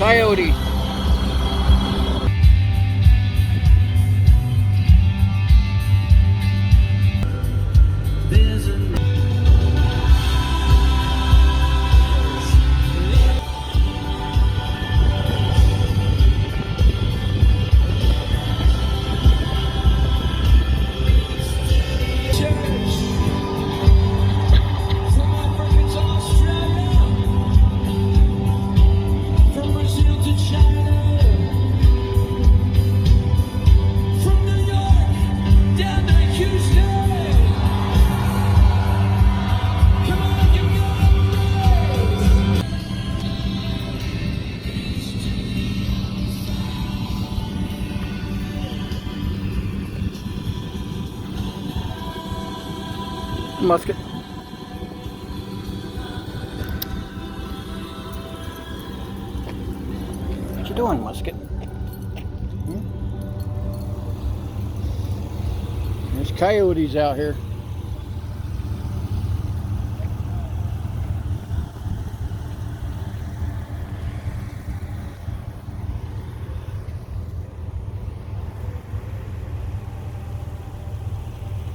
Coyote. Musket. What you doing, Musket? Hmm? There's coyotes out here.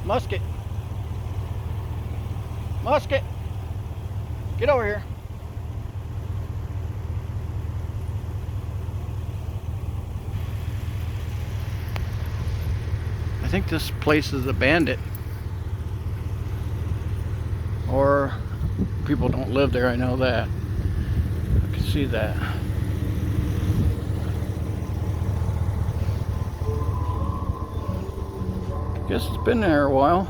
Musket. Musket. Get over here. I think this place is abandoned. Or people don't live there, I know that. I can see that. Guess it's been there a while.